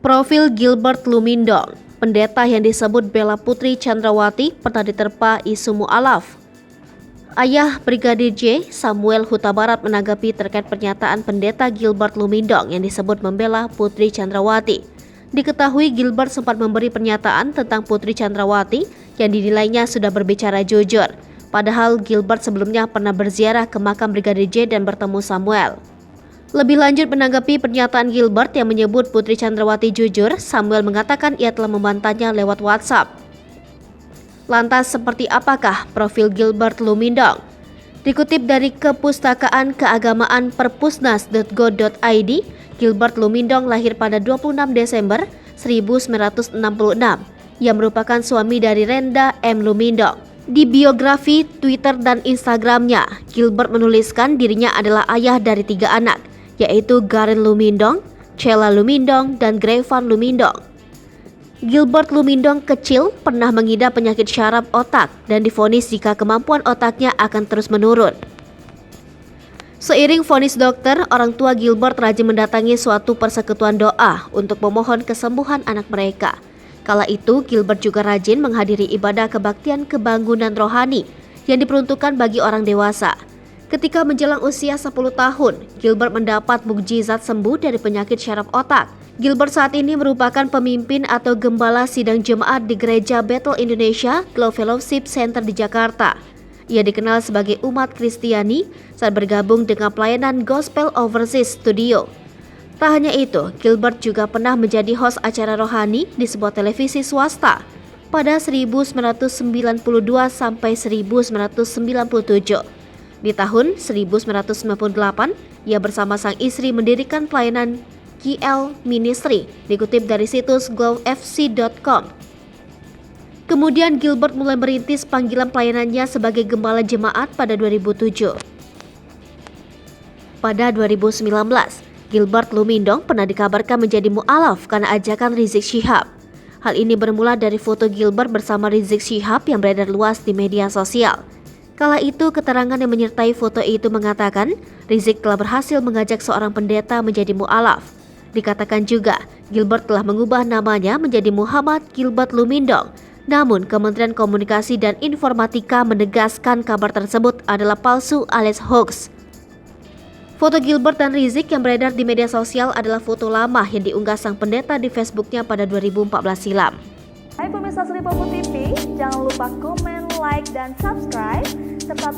Profil Gilbert Lumindong, pendeta yang disebut Bella Putri Chandrawati pernah diterpa isu mu'alaf. Ayah Brigadir J, Samuel Huta Barat menanggapi terkait pernyataan pendeta Gilbert Lumindong yang disebut membela Putri Chandrawati. Diketahui Gilbert sempat memberi pernyataan tentang Putri Chandrawati yang dinilainya sudah berbicara jujur. Padahal Gilbert sebelumnya pernah berziarah ke makam Brigadir J dan bertemu Samuel. Lebih lanjut menanggapi pernyataan Gilbert yang menyebut Putri Chandrawati jujur, Samuel mengatakan ia telah membantahnya lewat WhatsApp. Lantas seperti apakah profil Gilbert Lumindong? Dikutip dari Kepustakaan Keagamaan perpusnas.go.id, Gilbert Lumindong lahir pada 26 Desember 1966. Ia merupakan suami dari Renda M. Lumindong. Di biografi Twitter dan Instagramnya, Gilbert menuliskan dirinya adalah ayah dari 3 anak, yaitu Garen Lumindong, Cella Lumindong, dan Grevan Lumindong. Gilbert Lumindong kecil pernah mengidap penyakit syaraf otak dan divonis jika kemampuan otaknya akan terus menurun. Seiring vonis dokter, orang tua Gilbert rajin mendatangi suatu persekutuan doa untuk memohon kesembuhan anak mereka. Kala itu, Gilbert juga rajin menghadiri ibadah kebaktian kebangunan rohani yang diperuntukkan bagi orang dewasa. Ketika menjelang usia 10 tahun, Gilbert mendapat mukjizat sembuh dari penyakit syaraf otak. Gilbert saat ini merupakan pemimpin atau gembala sidang jemaat di Gereja Bethel Indonesia Glow Fellowship Center di Jakarta. Ia dikenal sebagai umat Kristiani saat bergabung dengan pelayanan Gospel Overseas Studio. Tak hanya itu, Gilbert juga pernah menjadi host acara rohani di sebuah televisi swasta pada 1992 sampai 1997. Di tahun 1998, ia bersama sang istri mendirikan pelayanan GL Ministry, dikutip dari situs glowfc.com. Kemudian Gilbert mulai merintis panggilan pelayanannya sebagai gembala jemaat pada 2007. Pada 2019, Gilbert Lumindong pernah dikabarkan menjadi mu'alaf karena ajakan Rizik Syihab. Hal ini bermula dari foto Gilbert bersama Rizik Syihab yang beredar luas di media sosial. Kala itu, keterangan yang menyertai foto itu mengatakan Rizik telah berhasil mengajak seorang pendeta menjadi mu'alaf. Dikatakan juga, Gilbert telah mengubah namanya menjadi Muhammad Gilbert Lumindong. Namun, Kementerian Komunikasi dan Informatika menegaskan kabar tersebut adalah palsu alias hoax. Foto Gilbert dan Rizik yang beredar di media sosial adalah foto lama yang diunggah sang pendeta di Facebooknya pada 2014 silam. Hai pemirsa Sri Popo TV, jangan lupa komen, like, dan subscribe, serta